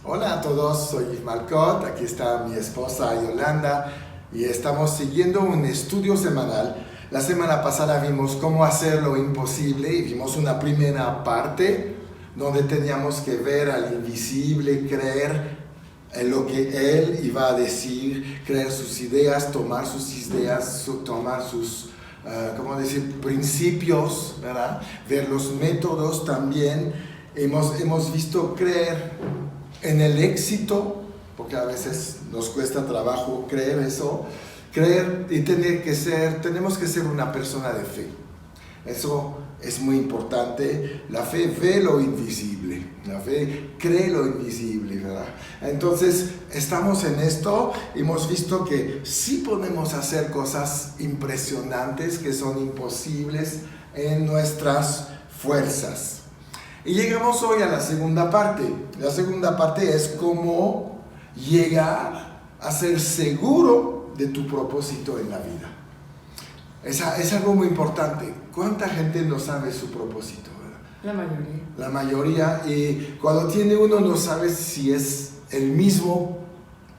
Hola a todos, soy Yves Malcott, aquí está mi esposa Yolanda y estamos siguiendo un estudio semanal. La semana pasada vimos cómo hacer lo imposible y vimos una primera parte donde teníamos que ver al invisible, creer en lo que Él iba a decir, creer sus ideas, tomar sus principios, ¿verdad? Ver los métodos también. Hemos visto creer en el éxito, porque a veces nos cuesta trabajo creer eso, creer y tenemos que ser una persona de fe. Eso es muy importante. La fe ve lo invisible, la fe cree lo invisible, ¿verdad? Entonces, estamos en esto, hemos visto que sí podemos hacer cosas impresionantes que son imposibles en nuestras fuerzas. Y llegamos hoy a la segunda parte. La segunda parte es cómo llegar a ser seguro de tu propósito en la vida. Es algo muy importante. ¿Cuánta gente no sabe su propósito, verdad? La mayoría. La mayoría. Y cuando tiene uno no sabe si es el mismo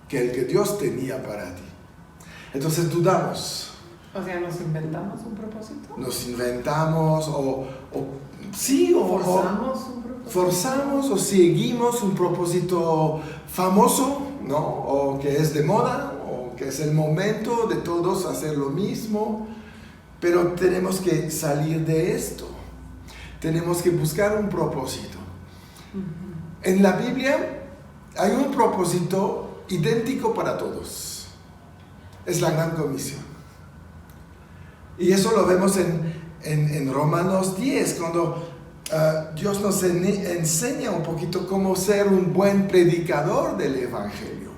que el que Dios tenía para ti. Entonces dudamos. O sea, ¿nos inventamos un propósito? Nos inventamos forzamos o seguimos un propósito famoso, ¿no? O que es de moda, o que es el momento de todos hacer lo mismo, pero tenemos que salir de esto, tenemos que buscar un propósito. En la Biblia hay un propósito idéntico para todos, es la Gran Comisión. Y eso lo vemos en Romanos 10, cuando Dios nos enseña un poquito cómo ser un buen predicador del Evangelio.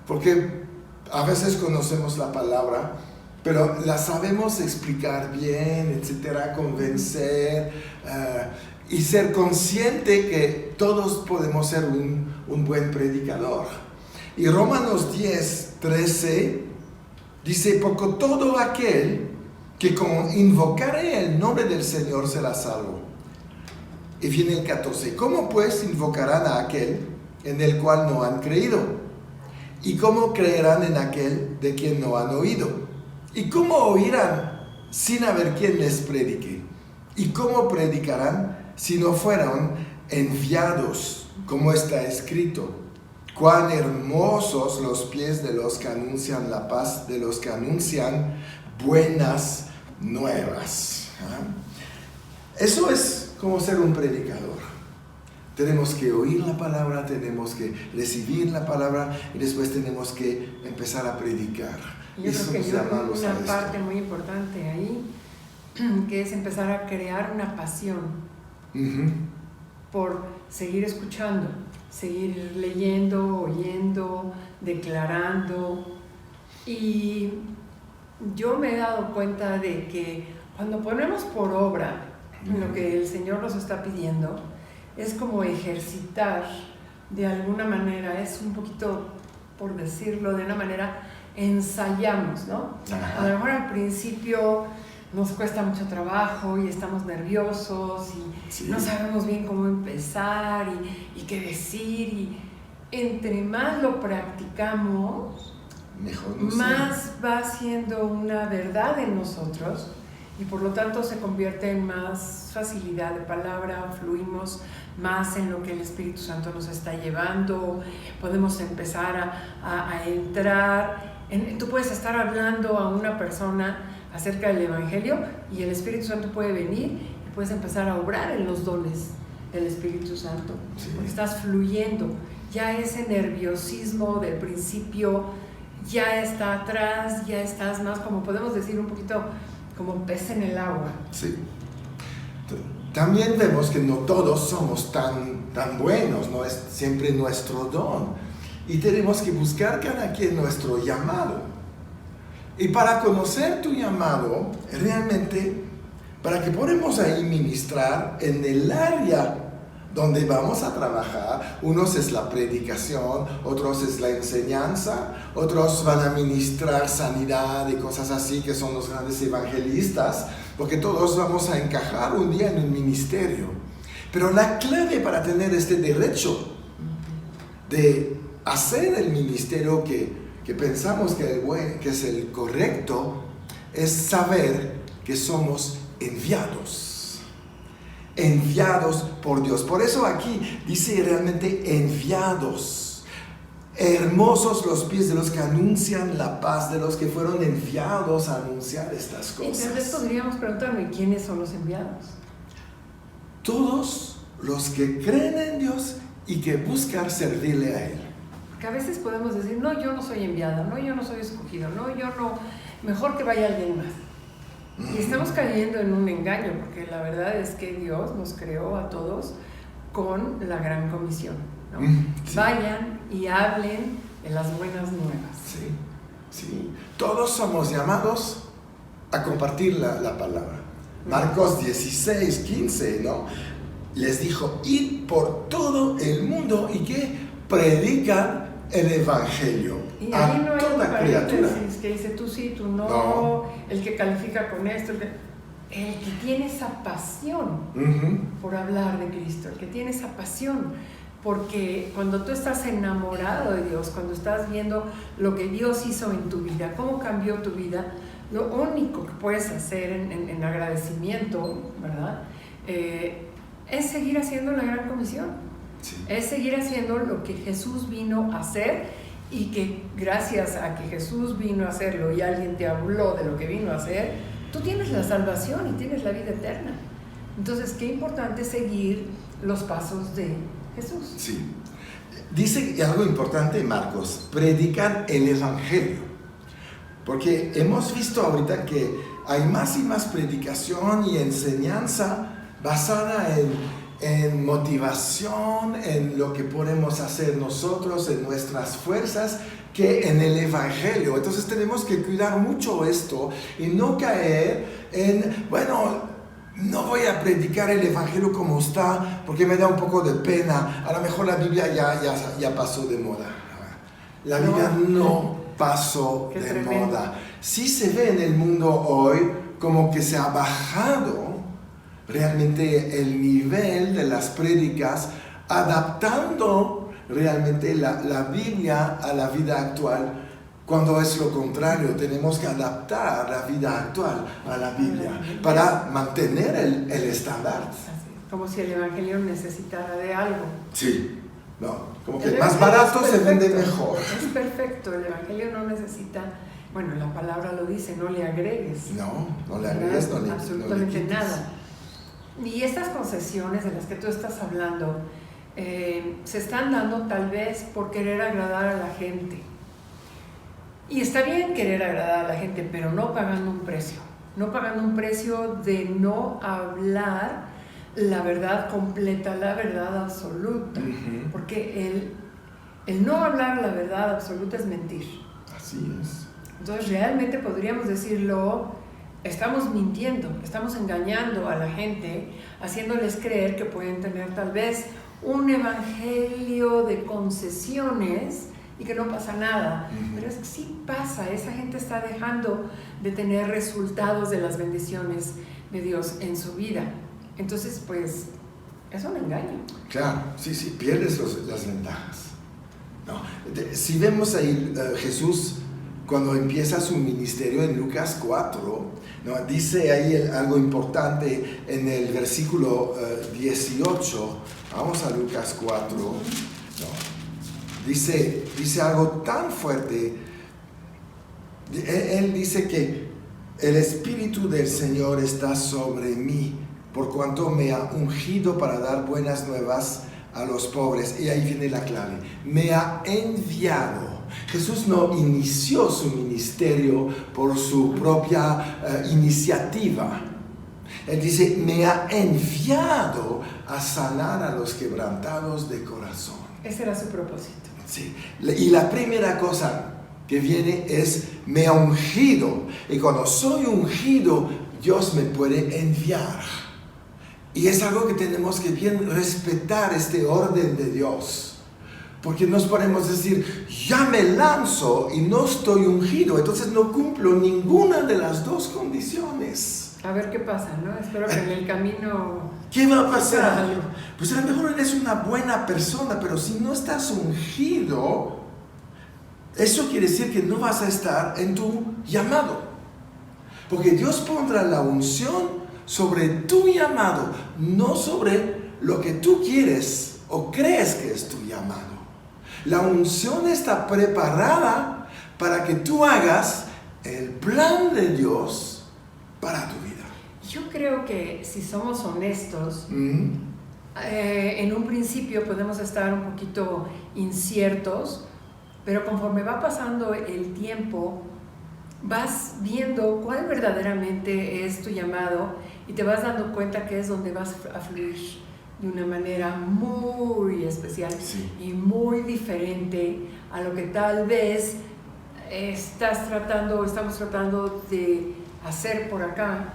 Porque a veces conocemos la palabra, pero la sabemos explicar bien, etcétera, convencer y ser consciente que todos podemos ser un buen predicador. Y Romanos 10, 13 dice: porque todo aquel que como invocare el nombre del Señor será salvo. Y viene el 14. ¿Cómo pues invocarán a aquel en el cual no han creído? ¿Y cómo creerán en aquel de quien no han oído? ¿Y cómo oirán sin haber quien les predique? ¿Y cómo predicarán si no fueron enviados? Como está escrito: cuán hermosos los pies de los que anuncian la paz, de los que anuncian buenas nuevas. Eso es como ser un predicador. Tenemos que oír la palabra, tenemos que recibir la palabra y después tenemos que empezar a predicar. Yo creo que hay una parte muy importante ahí, que es empezar a crear una pasión por seguir escuchando, seguir leyendo, oyendo, declarando. Y yo me he dado cuenta de que cuando ponemos por obra lo que el Señor nos está pidiendo, es como ejercitar de alguna manera, es un poquito, por decirlo de una manera, ensayamos, ¿no? Ajá. A lo mejor al principio nos cuesta mucho trabajo y estamos nerviosos y no sabemos bien cómo empezar y qué decir, y entre más lo practicamos, mejor más va siendo una verdad en nosotros y por lo tanto se convierte en más facilidad de palabra, fluimos más en lo que el Espíritu Santo nos está llevando, podemos empezar a entrar. Tú puedes estar hablando a una persona acerca del Evangelio y el Espíritu Santo puede venir y puedes empezar a obrar en los dones del Espíritu Santo, porque estás fluyendo. Ya ese nerviosismo del principio ya está atrás, ya estás más, como podemos decir, un poquito como pez en el agua. Sí. También vemos que no todos somos tan buenos, no es siempre nuestro don. Y tenemos que buscar cada quien nuestro llamado. Y para conocer tu llamado, realmente, para que podamos ahí ministrar en el área donde vamos a trabajar, unos es la predicación, otros es la enseñanza, otros van a ministrar sanidad y cosas así, que son los grandes evangelistas, porque todos vamos a encajar un día en un ministerio. Pero la clave para tener este derecho de hacer el ministerio que pensamos que es el correcto, es saber que somos enviados. Enviados por Dios. Por eso aquí dice realmente enviados. Hermosos los pies de los que anuncian la paz, de los que fueron enviados a anunciar estas cosas. Entonces podríamos preguntarme, ¿quiénes son los enviados? Todos los que creen en Dios y que buscan servirle a Él. Porque a veces podemos decir, no, yo no soy enviada, no, yo no soy escogido, no, yo no, mejor que vaya alguien más. Y estamos cayendo en un engaño, porque la verdad es que Dios nos creó a todos con la gran comisión, ¿no? Sí. Vayan y hablen de las buenas nuevas. Sí, sí. Todos somos llamados a compartir la palabra. Marcos 16, 15, ¿no? Les dijo, id por todo el mundo y que predican el evangelio Y a ahí no hay un toda criatura. paréntesis que dice tú sí, tú no, No. el que califica con esto, el que tiene esa pasión por hablar de Cristo, el que tiene esa pasión, porque cuando tú estás enamorado de Dios, cuando estás viendo lo que Dios hizo en tu vida, cómo cambió tu vida, lo único que puedes hacer en agradecimiento, ¿verdad? Es seguir haciendo la gran comisión. Sí. Es seguir haciendo lo que Jesús vino a hacer, y que gracias a que Jesús vino a hacerlo y alguien te habló de lo que vino a hacer, tú tienes la salvación y tienes la vida eterna. Entonces, qué importante seguir los pasos de Jesús. Sí. Dice algo importante Marcos, predican el evangelio. Porque hemos visto ahorita que hay más y más predicación y enseñanza basada en motivación, en lo que podemos hacer nosotros, en nuestras fuerzas, que en el evangelio. Entonces tenemos que cuidar mucho esto y no caer en, bueno, no voy a predicar el evangelio como está porque me da un poco de pena. A lo mejor la Biblia ya pasó de moda. La Biblia no pasó de tremendo. moda. Sí se ve en el mundo hoy como que se ha bajado realmente el nivel de las prédicas, adaptando realmente la Biblia a la vida actual, cuando es lo contrario. Tenemos que adaptar la vida actual a la Biblia para mantener el estándar. Así, como si el evangelio necesitara de algo. Sí, no, como que El más evangelio barato es se vende perfecto, mejor. Es perfecto, el evangelio no necesita, bueno, la palabra lo dice, no le agregues. No le agregues, no le absolutamente quites. nada. Y estas concesiones de las que tú estás hablando se están dando tal vez por querer agradar a la gente. Y está bien querer agradar a la gente, pero no pagando un precio. No pagando un precio de no hablar la verdad completa, la verdad absoluta. Porque el no hablar la verdad absoluta es mentir. Así es. Entonces realmente podríamos decirlo, estamos mintiendo, estamos engañando a la gente, haciéndoles creer que pueden tener tal vez un evangelio de concesiones y que no pasa nada. Pero es que sí pasa, esa gente está dejando de tener resultados de las bendiciones de Dios en su vida. Entonces, pues, es un engaño. Claro, sí, pierdes las ventajas. No. Si vemos ahí Jesús cuando empieza su ministerio en Lucas 4, ¿no? Dice ahí algo importante en el versículo 18. Vamos a Lucas 4. ¿No? Dice algo tan fuerte. Él dice que el Espíritu del Señor está sobre mí, por cuanto me ha ungido para dar buenas nuevas a los pobres. Y ahí viene la clave. Me ha enviado. Jesús no inició su ministerio por su propia iniciativa. Él dice, me ha enviado a sanar a los quebrantados de corazón. Ese era su propósito. Sí. Y la primera cosa que viene es, me ha ungido. Y cuando soy ungido, Dios me puede enviar. Y es algo que tenemos que bien respetar, este orden de Dios. Porque nos podemos decir, ya me lanzo y no estoy ungido, entonces no cumplo ninguna de las dos condiciones. A ver qué pasa, ¿no? Espero que en el camino... ¿Qué va a pasar? Pues a lo mejor eres una buena persona, pero si no estás ungido, eso quiere decir que no vas a estar en tu llamado. Porque Dios pondrá la unción sobre tu llamado, no sobre lo que tú quieres o crees que es tu llamado. La unción está preparada para que tú hagas el plan de Dios para tu vida. Yo creo que si somos honestos, en un principio podemos estar un poquito inciertos, pero conforme va pasando el tiempo, vas viendo cuál verdaderamente es tu llamado y te vas dando cuenta que es donde vas a fluir de una manera muy especial y muy diferente a lo que tal vez estamos tratando de hacer por acá.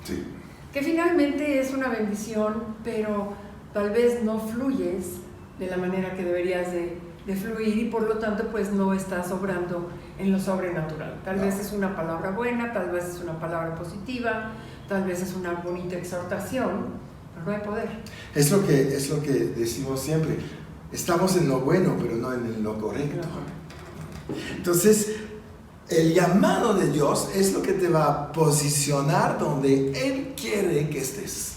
Sí. Que finalmente es una bendición, pero tal vez no fluyes de la manera que deberías de fluir y por lo tanto pues no estás obrando en lo sobrenatural. Tal vez es una palabra buena, tal vez es una palabra positiva, tal vez es una bonita exhortación, pero no hay poder. Es lo que decimos siempre. Estamos en lo bueno, pero no en lo correcto. Entonces, el llamado de Dios es lo que te va a posicionar donde Él quiere que estés.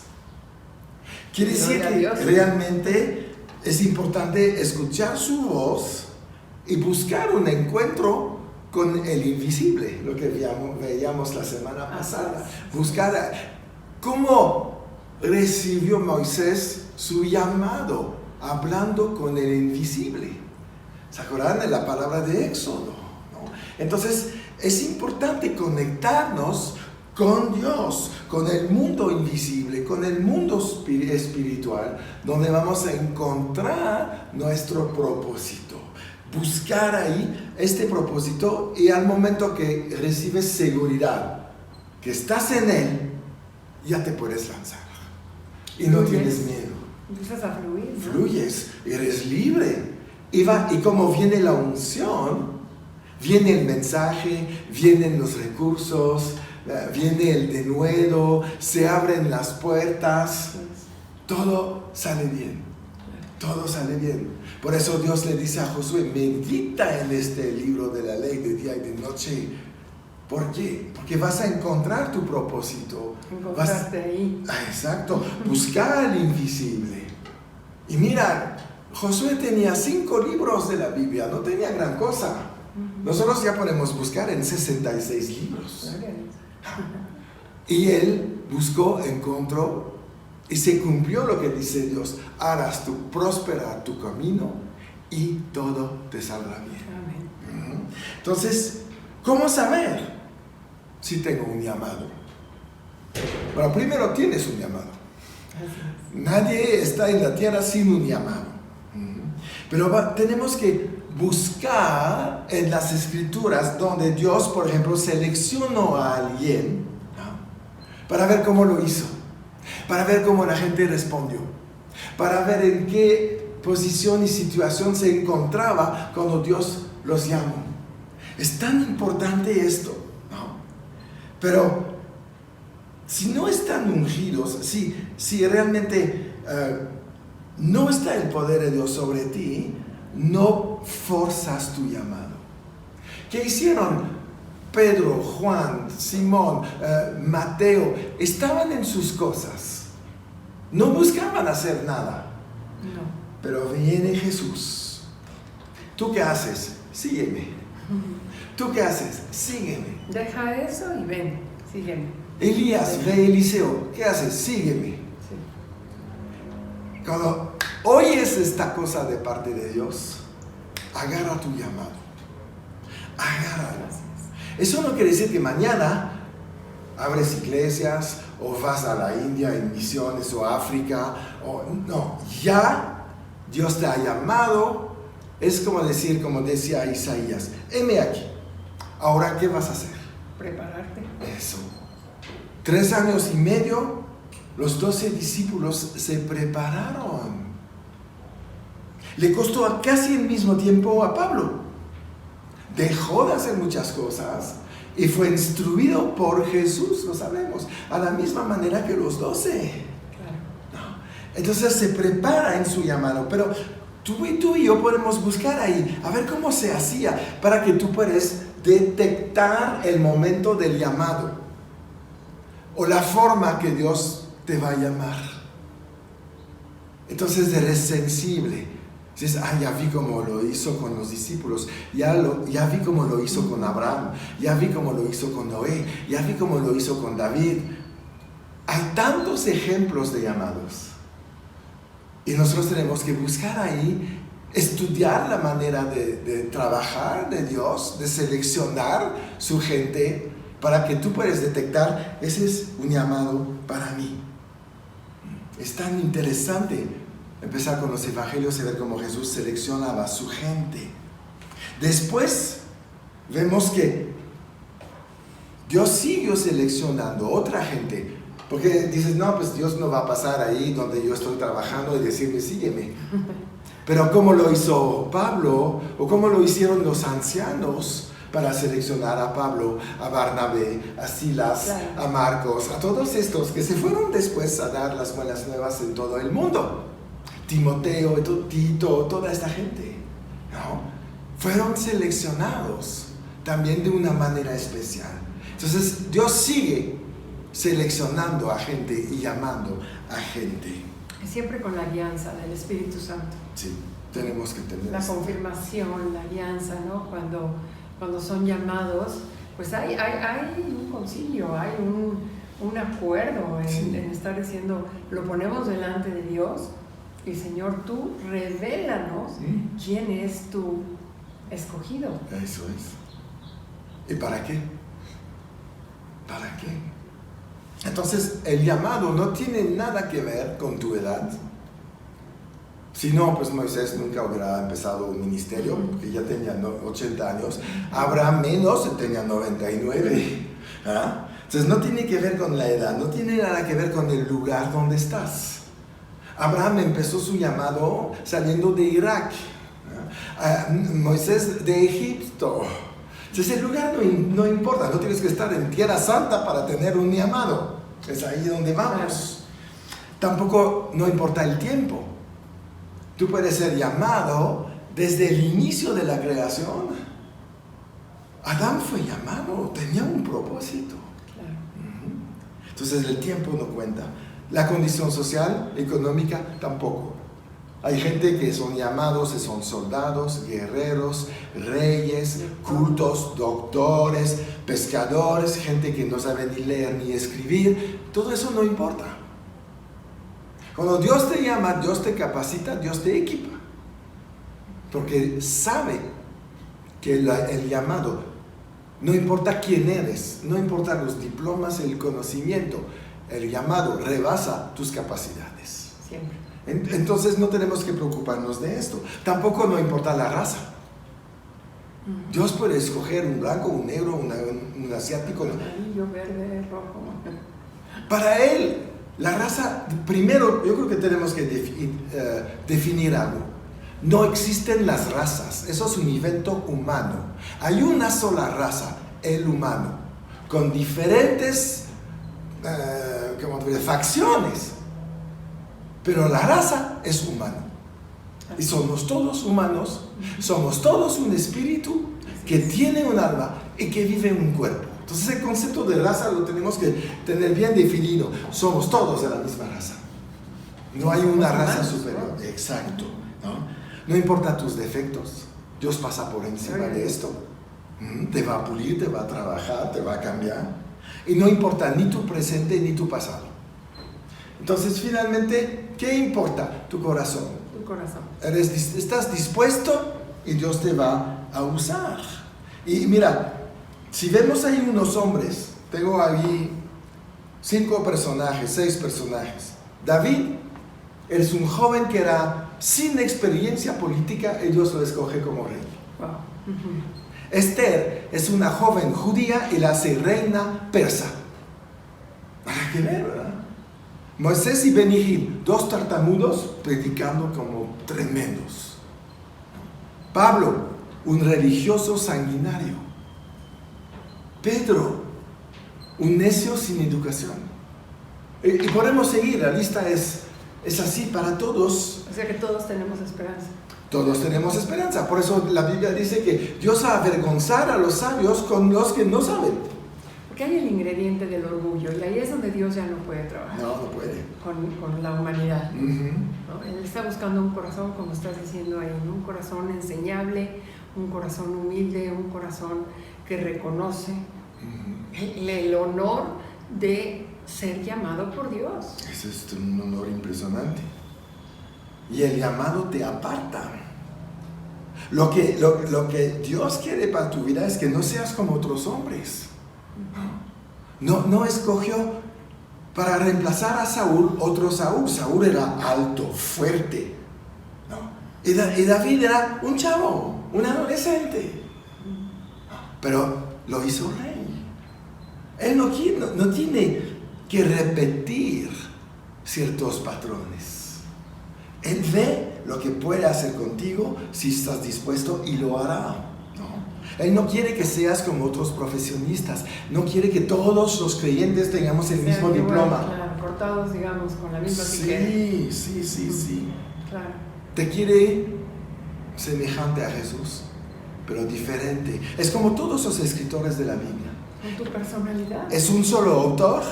Quiere decir que realmente es importante escuchar su voz y buscar un encuentro con el invisible, lo que veíamos la semana pasada. Buscar cómo recibió Moisés su llamado, hablando con el invisible. ¿Se acuerdan de la palabra de Éxodo? Entonces, es importante conectarnos con Dios, con el mundo invisible, con el mundo espiritual, donde vamos a encontrar nuestro propósito. Buscar ahí este propósito y al momento que recibes seguridad, que estás en Él, ya te puedes lanzar. Y no tienes miedo. Empiezas a fluir, ¿no? Fluyes, eres libre. Y como viene la unción, viene el mensaje, vienen los recursos, viene el denuedo, se abren las puertas, todo sale bien, todo sale bien. Por eso Dios le dice a Josué, medita en este libro de la ley de día y de noche. ¿Por qué? Porque vas a encontrar tu propósito. Encontrarte ahí. Exacto, buscar al invisible. Y mira, Josué tenía 5 libros de la Biblia, no tenía gran cosa. Nosotros ya podemos buscar en 66 libros. Y él buscó, encontró y se cumplió lo que dice Dios. Harás tú prosperar tu camino y todo te saldrá bien. Amén. Entonces, ¿cómo saber si tengo un llamado? Bueno, primero tienes un llamado. Nadie está en la tierra sin un llamado. Pero tenemos que buscar en las escrituras donde Dios, por ejemplo, seleccionó a alguien, ¿no?, para ver cómo lo hizo, para ver cómo la gente respondió, para ver en qué posición y situación se encontraba cuando Dios los llamó. Es tan importante esto, ¿no? Pero si no están ungidos, si realmente no está el poder de Dios sobre ti, no forzas tu llamado. ¿Qué hicieron Pedro, Juan, Simón, Mateo? Estaban en sus cosas. No buscaban hacer nada. No. Pero viene Jesús. ¿Tú qué haces? Sígueme. ¿Tú qué haces? Sígueme. Deja eso y ven, sígueme. Elías ve a Eliseo. ¿Qué haces? Sígueme. Sí. Cuando oyes esta cosa de parte de Dios, agarra tu llamado. Agárralo. Eso no quiere decir que mañana abres iglesias o vas a la India en misiones o África. No, ya Dios te ha llamado. Es como decir, como decía Isaías, heme aquí. Ahora, ¿qué vas a hacer? Prepararte. Eso. 3 años y medio, los 12 discípulos se prepararon. Le costó casi el mismo tiempo a Pablo. Dejó de hacer muchas cosas y fue instruido por Jesús, lo sabemos, a la misma manera que los 12. Claro. ¿No? Entonces se prepara en su llamado, pero tú y yo podemos buscar ahí, a ver cómo se hacía, para que tú puedas detectar el momento del llamado, o la forma que Dios te va a llamar. Entonces eres sensible. Dices, ya vi cómo lo hizo con los discípulos, ya vi cómo lo hizo con Abraham, ya vi cómo lo hizo con Noé, ya vi cómo lo hizo con David. Hay tantos ejemplos de llamados. Y nosotros tenemos que buscar ahí, estudiar la manera de trabajar de Dios, de seleccionar su gente, para que tú puedas detectar, ese es un llamado para mí. Es tan interesante empezar con los evangelios y ver cómo Jesús seleccionaba a su gente. Después vemos que Dios siguió seleccionando otra gente, porque dices, no, pues Dios no va a pasar ahí donde yo estoy trabajando y decirme, sígueme. Pero como lo hizo Pablo, o como lo hicieron los ancianos para seleccionar a Pablo, a Barnabé, a Silas, claro, a Marcos, a todos estos que se fueron después a dar las buenas nuevas en todo el mundo. Timoteo, Tito, toda esta gente, ¿no? Fueron seleccionados también de una manera especial. Entonces Dios sigue seleccionando a gente y llamando a gente. Siempre con la guianza del Espíritu Santo. Sí, tenemos que tener la confirmación, la guianza, ¿no? Cuando son llamados, pues hay un concilio, hay un acuerdo en estar diciendo, lo ponemos delante de Dios. Y Señor, tú revélanos quién es tu escogido. Eso es. ¿Y para qué? ¿Para qué? Entonces, el llamado no tiene nada que ver con tu edad. Si no, pues Moisés nunca hubiera empezado un ministerio, porque ya tenía 80 años. Abraham menos, tenía 99. ¿Ah? Entonces, no tiene que ver con la edad, no tiene nada que ver con el lugar donde estás. Abraham empezó su llamado saliendo de Irak, Moisés de Egipto. Entonces el lugar no importa, no tienes que estar en Tierra Santa para tener un llamado, es ahí donde vamos. Tampoco no importa el tiempo, tú puedes ser llamado desde el inicio de la creación. Adán fue llamado, tenía un propósito. Entonces el tiempo no cuenta. La condición social, económica, tampoco. Hay gente que son llamados, que son soldados, guerreros, reyes, cultos, doctores, pescadores, gente que no sabe ni leer ni escribir. Todo eso no importa. Cuando Dios te llama, Dios te capacita, Dios te equipa. Porque sabe que el llamado, no importa quién eres, no importa los diplomas, el conocimiento, el llamado rebasa tus capacidades. Siempre. Entonces no tenemos que preocuparnos de esto. Tampoco no importa la raza. Dios puede escoger un blanco, un negro, un asiático. Amarillo, verde, rojo. Para Él, la raza, primero yo creo que tenemos que definir algo. No existen las razas. Eso es un invento humano. Hay una sola raza, el humano, con diferentes facciones, pero la raza es humana y somos todos humanos, somos todos un espíritu que tiene un alma y que vive en un cuerpo. Entonces el concepto de raza lo tenemos que tener bien definido. Somos todos de la misma raza, no hay una raza superior. Exacto, no importa tus defectos, Dios pasa por encima de esto, te va a pulir, te va a trabajar, te va a cambiar. Y no importa ni tu presente ni tu pasado. Entonces, finalmente, ¿qué importa? Tu corazón. Tu corazón. Estás dispuesto y Dios te va a usar. Y mira, si vemos ahí unos hombres, tengo ahí 5 personajes, 6 personajes. David es un joven que era sin experiencia política y Dios lo escoge como rey. Wow. Esther es una joven judía y la hace reina persa. Para que ver, ¿verdad? Moisés y Benihil, 2 tartamudos predicando como tremendos. Pablo, un religioso sanguinario. Pedro, un necio sin educación. Y podemos seguir, la lista es así para todos. O sea que todos tenemos esperanza. Todos tenemos esperanza. Por eso la Biblia dice que Dios va a avergonzar a los sabios con los que no saben. Porque hay el ingrediente del orgullo y ahí es donde Dios ya no puede trabajar. No puede. Con la humanidad. Uh-huh. ¿No? Él está buscando un corazón, como estás diciendo ahí, ¿no? Un corazón enseñable, un corazón humilde, un corazón que reconoce el honor de ser llamado por Dios. Eso es un honor impresionante. Y el llamado te aparta. Lo que Dios quiere para tu vida es que no seas como otros hombres. No escogió para reemplazar a Saúl otro Saúl. Saúl era alto, fuerte, ¿no? Y David era un chavo, un adolescente. Pero lo hizo rey. Él no tiene que repetir ciertos patrones. Él ve lo que puede hacer contigo si estás dispuesto y lo hará, ¿no? Él no quiere que seas como otros profesionistas. No quiere que todos los creyentes tengamos el mismo diploma. Claro, cortados, digamos, con la misma tiqueta. Sí. Claro. Te quiere semejante a Jesús, pero diferente. Es como todos los escritores de la Biblia. Con tu personalidad. Es un solo autor,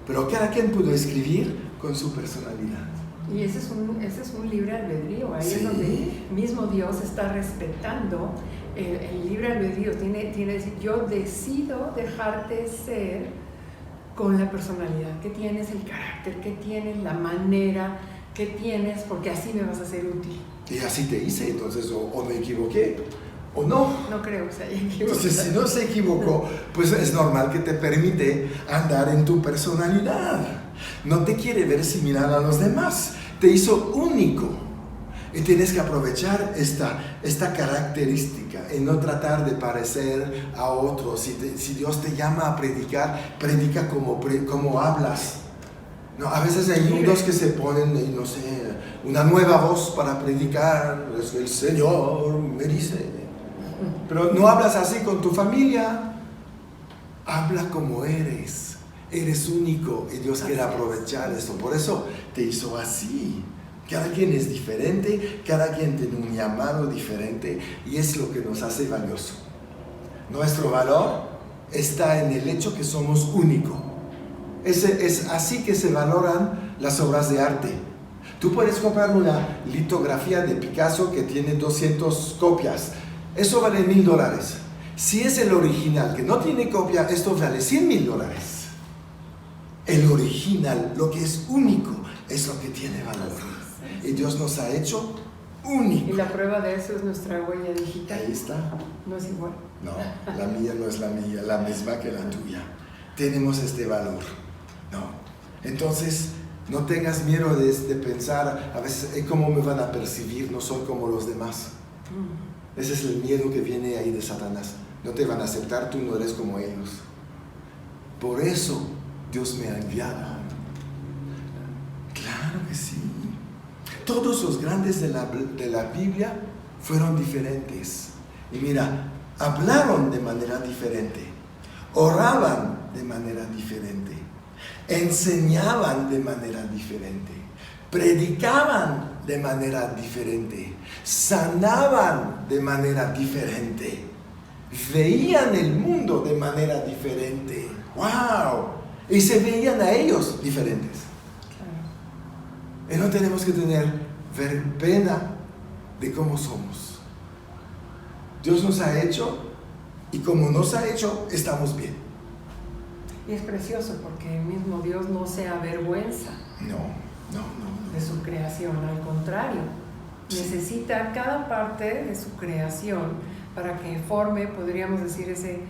pero cada quien pudo escribir con su personalidad. Y ese es un libre albedrío. Ahí es donde mismo Dios está respetando el libre albedrío. Tiene que decir, yo decido dejarte ser con la personalidad que tienes, el carácter que tienes, la manera que tienes, porque así me vas a ser útil. Y así te hice, entonces o me equivoqué o no. No creo que se haya equivocado. Entonces, si no se equivocó, pues es normal que te permite andar en tu personalidad. No te quiere ver similar a los demás. Te hizo único. Y tienes que aprovechar esta característica y no tratar de parecer a otros. Si Dios te llama a predicar, predica como hablas. No, a veces hay unos que se ponen, no sé, una nueva voz para predicar. Es que el Señor me dice. Pero no hablas así con tu familia. Habla como eres. Eres único y Dios quiere aprovechar esto. Por eso te hizo así. Cada quien es diferente, cada quien tiene un llamado diferente y es lo que nos hace valioso. Nuestro valor está en el hecho que somos únicos. Es así que se valoran las obras de arte. Tú puedes comprar una litografía de Picasso que tiene 200 copias. Eso vale $1,000. Si es el original que no tiene copia, esto vale $100,000. El original, lo que es único, es lo que tiene valor. Y Dios nos ha hecho únicos. Y la prueba de eso es nuestra huella digital. Ahí está. No es igual. No, la mía no es la mía, la misma que la tuya. Tenemos este valor. No. Entonces, no tengas miedo de pensar, a veces, ¿cómo me van a percibir? No soy como los demás. Ese es el miedo que viene ahí de Satanás. No te van a aceptar, tú no eres como ellos. Por eso Dios me ha enviado. Claro que sí. Todos los grandes de la Biblia fueron diferentes. Y mira, hablaron de manera diferente, oraban de manera diferente, enseñaban de manera diferente, predicaban de manera diferente, sanaban de manera diferente, veían el mundo de manera diferente. ¡Wow! Y se veían a ellos diferentes. Y no tenemos que tener pena de cómo somos. Dios nos ha hecho y como nos ha hecho, estamos bien. Y es precioso porque el mismo Dios no se avergüenza de su creación, al contrario, necesita cada parte de su creación para que forme, podríamos decir, ese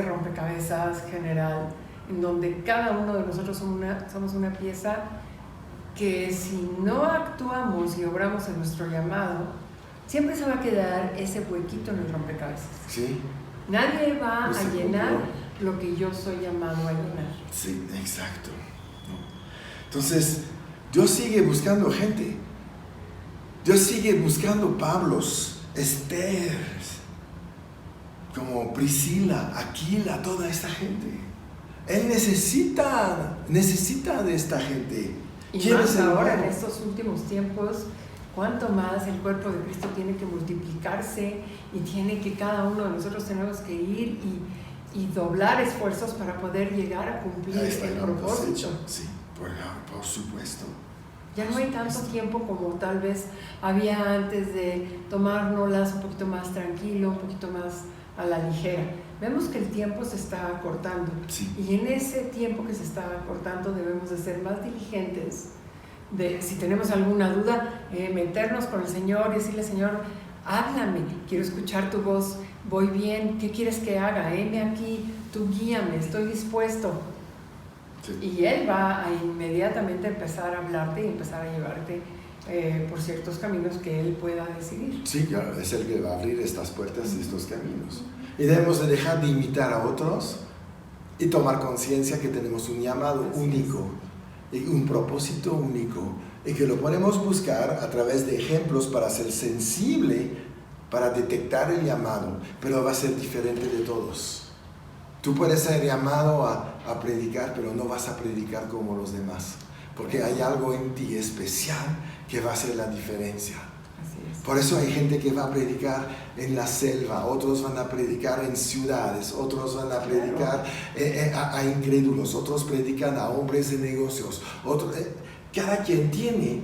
rompecabezas general, en donde cada uno de nosotros somos una pieza que si no actuamos y obramos en nuestro llamado, siempre se va a quedar ese huequito en el rompecabezas. Sí. Nadie va a llenar lo que yo soy llamado a llenar. Sí, exacto. Entonces, Dios sigue buscando gente. Dios sigue buscando Pablos, Esther, como Priscila, Aquila, toda esta gente. Él necesita de esta gente. Y más ahora, en estos últimos tiempos, cuánto más el cuerpo de Cristo tiene que multiplicarse y tiene que cada uno de nosotros tenemos que ir y doblar esfuerzos para poder llegar a cumplir el propósito. Sí, por supuesto. Ya no hay tanto tiempo como tal vez había antes de tomárnoslas un poquito más tranquilo, un poquito más a la ligera. Vemos que el tiempo se está acortando, sí. Y en ese tiempo que se está acortando debemos de ser más diligentes, de si tenemos alguna duda, meternos con el Señor y decirle: Señor, háblame, quiero escuchar tu voz, voy bien, ¿qué quieres que haga? Heme aquí, tú guíame, estoy dispuesto. Sí. Y Él va a inmediatamente empezar a hablarte y empezar a llevarte por ciertos caminos que Él pueda decidir. Sí, claro, es el que va a abrir estas puertas y estos caminos. Y debemos de dejar de imitar a otros y tomar conciencia que tenemos un llamado único y un propósito único, y que lo podemos buscar a través de ejemplos para ser sensible, para detectar el llamado, pero va a ser diferente de todos. Tú puedes ser llamado a predicar, pero no vas a predicar como los demás, porque hay algo en ti especial que va a hacer la diferencia. Por eso hay gente que va a predicar en la selva, otros van a predicar en ciudades, otros van a predicar a incrédulos, otros predican a hombres de negocios. Cada quien tiene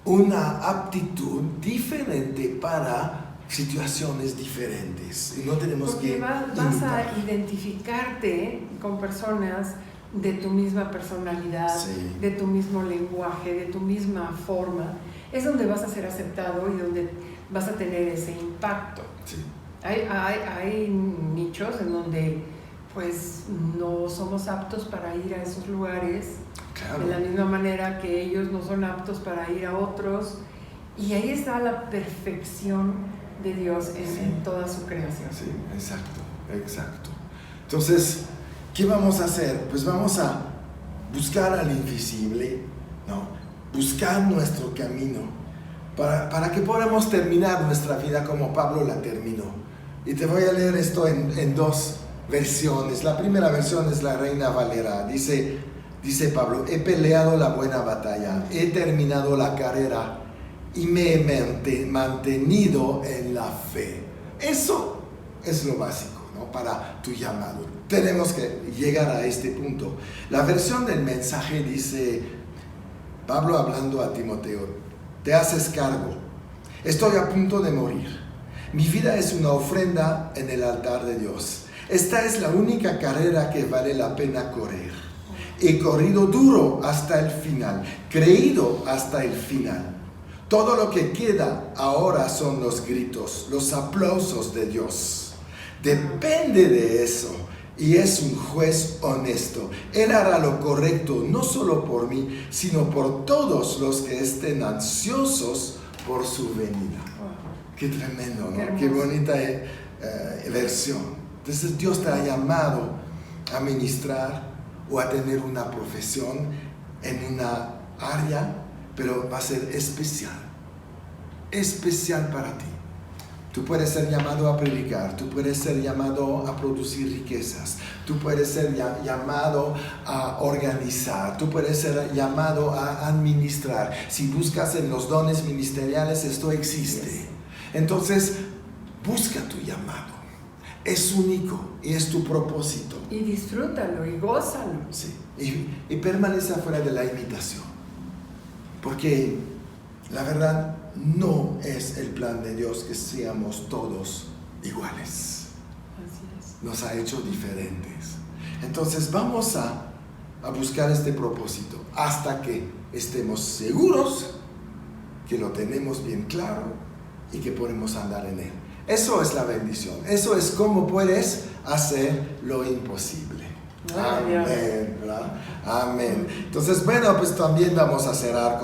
una aptitud diferente para situaciones diferentes. Y no tenemos porque vas a identificarte con personas de tu misma personalidad, sí, de tu mismo lenguaje, de tu misma forma. Es donde vas a ser aceptado y donde vas a tener ese impacto. Sí. Hay nichos en donde pues no somos aptos para ir a esos lugares, claro, de la misma manera que ellos no son aptos para ir a otros, y ahí está la perfección de Dios en toda su creación. Sí, exacto. Entonces, ¿qué vamos a hacer? Pues vamos a buscar al invisible, ¿no? Buscar nuestro camino para que podamos terminar nuestra vida como Pablo la terminó. Y te voy a leer esto en dos versiones. La primera versión es la Reina Valera. Dice Pablo: he peleado la buena batalla, he terminado la carrera y me he mantenido en la fe. Eso es lo básico, ¿no? Para tu llamado. Tenemos que llegar a este punto. La versión del mensaje dice Pablo hablando a Timoteo: te haces cargo, estoy a punto de morir, mi vida es una ofrenda en el altar de Dios, esta es la única carrera que vale la pena correr, he corrido duro hasta el final, creído hasta el final, todo lo que queda ahora son los gritos, los aplausos de Dios, depende de eso. Y es un juez honesto. Él hará lo correcto, no solo por mí, sino por todos los que estén ansiosos por su venida. Qué tremendo, ¿no? Qué bonita versión. Entonces Dios te ha llamado a ministrar o a tener una profesión en una área, pero va a ser especial para ti. Tú puedes ser llamado a predicar, tú puedes ser llamado a producir riquezas, tú puedes ser llamado a organizar, tú puedes ser llamado a administrar. Si buscas en los dones ministeriales, esto existe. Entonces, busca tu llamado. Es único y es tu propósito. Y disfrútalo y gózalo. Sí, y permanece afuera de la imitación. Porque la verdad, no es el plan de Dios que seamos todos iguales. Así es. Nos ha hecho diferentes. Entonces vamos a buscar este propósito hasta que estemos seguros que lo tenemos bien claro y que podemos andar en él. Eso es la bendición. Eso es cómo puedes hacer lo imposible. Amén, ¿verdad? Amén. Entonces, bueno, pues también vamos a cerrar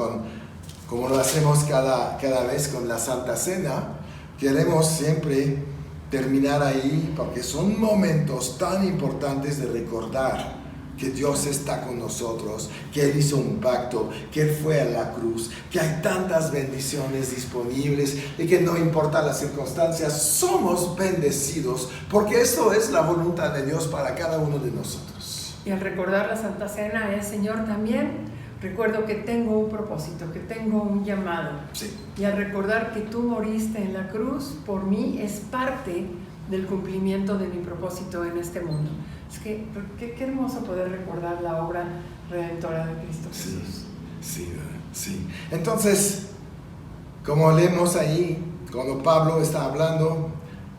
como lo hacemos cada vez con la Santa Cena. Queremos siempre terminar ahí porque son momentos tan importantes de recordar que Dios está con nosotros, que Él hizo un pacto, que Él fue a la cruz, que hay tantas bendiciones disponibles y que no importa las circunstancias, somos bendecidos, porque eso es la voluntad de Dios para cada uno de nosotros. Y al recordar la Santa Cena es, Señor, también recuerdo que tengo un propósito, que tengo un llamado. Sí. Y al recordar que tú moriste en la cruz, por mí es parte del cumplimiento de mi propósito en este mundo. Es que qué hermoso poder recordar la obra redentora de Cristo Jesús. Sí. Entonces, como leemos ahí, cuando Pablo está hablando,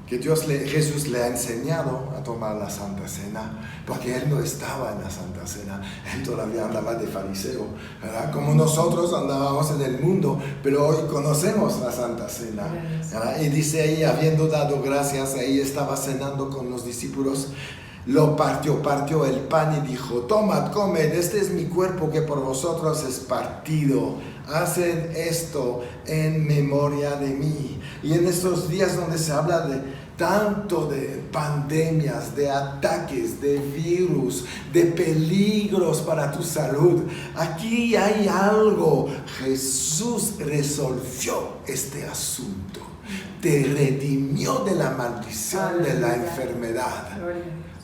que Jesús le ha enseñado a tomar la Santa Cena, porque Él no estaba en la Santa Cena, Él todavía andaba de fariseo, ¿verdad? Como nosotros andábamos en el mundo, pero hoy conocemos la Santa Cena, ¿verdad? Y dice ahí, habiendo dado gracias, ahí estaba cenando con los discípulos, lo partió el pan y dijo: tomad, comed, este es mi cuerpo que por vosotros es partido, haced esto en memoria de mí. Y en estos días donde se habla tanto de pandemias, de ataques, de virus, de peligros para tu salud, aquí hay algo. Jesús resolvió este asunto, te redimió de la maldición de la enfermedad.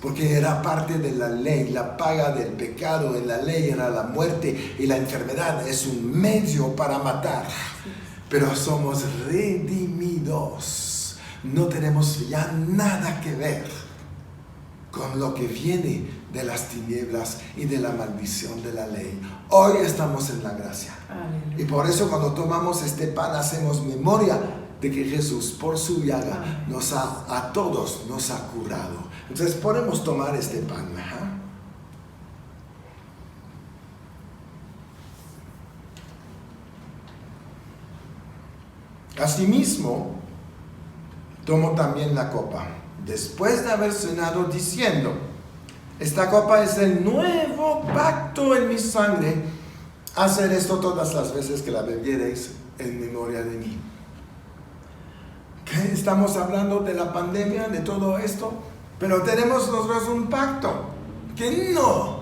Porque era parte de la ley, la paga del pecado en la ley era la muerte, y la enfermedad es un medio para matar. Pero somos redimidos, no tenemos ya nada que ver con lo que viene de las tinieblas y de la maldición de la ley. Hoy estamos en la gracia. Y por eso cuando tomamos este pan hacemos memoria de que Jesús por su llaga a todos nos ha curado. Entonces podemos tomar este pan. Asimismo, tomo también la copa, después de haber cenado, diciendo: esta copa es el nuevo pacto en mi sangre. Haced esto todas las veces que la bebiereis en memoria de mí. ¿Qué? Estamos hablando de la pandemia, de todo esto, pero tenemos nosotros un pacto, que no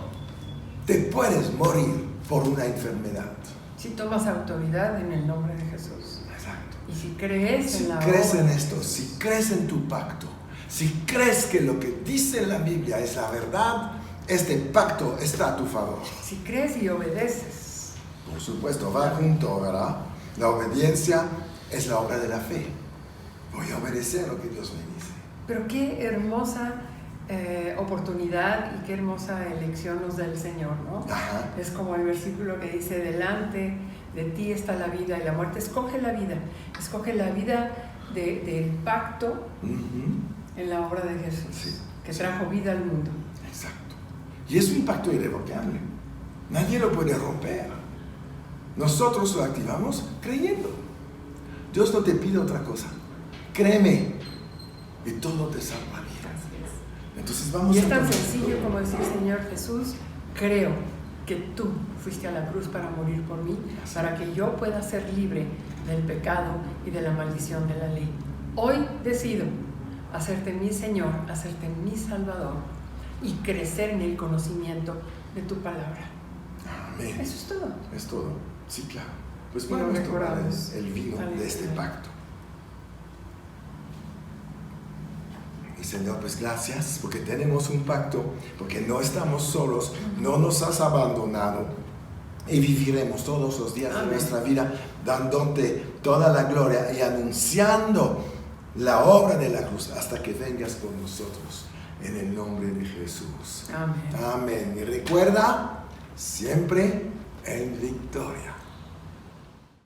te puedes morir por una enfermedad. Si tomas autoridad en el nombre de Jesús. Exacto. Y si crees en la obra, en de esto, si crees en tu pacto, si crees que lo que dice la Biblia es la verdad, este pacto está a tu favor. Si crees y obedeces. Por supuesto, va junto, ¿verdad? La obediencia es la obra de la fe. Voy a obedecer lo que Dios me dice. Pero qué hermosa oportunidad y qué hermosa elección nos da el Señor, ¿no? Ajá. Es como el versículo que dice: delante de ti está la vida y la muerte. Escoge la vida del pacto en la obra de Jesús, que trajo vida al mundo. Exacto. Y es un pacto irrevocable. Nadie lo puede romper. Nosotros lo activamos creyendo. Dios no te pide otra cosa. Créeme y todo te salva bien. Entonces vamos y es tan sencillo como decir: Señor Jesús, creo que tú fuiste a la cruz para morir por mí, para que yo pueda ser libre del pecado y de la maldición de la ley. Hoy decido hacerte mi Señor, hacerte mi Salvador y crecer en el conocimiento de tu palabra. Amén. Eso es todo. Es todo. Sí, claro. Pues vamos a tomar el vino de este pacto. Y Señor, pues gracias porque tenemos un pacto, porque no estamos solos, no nos has abandonado y viviremos todos los días de nuestra vida dándote toda la gloria y anunciando la obra de la cruz hasta que vengas con nosotros, en el nombre de Jesús. Amén. Amén. Y recuerda, siempre en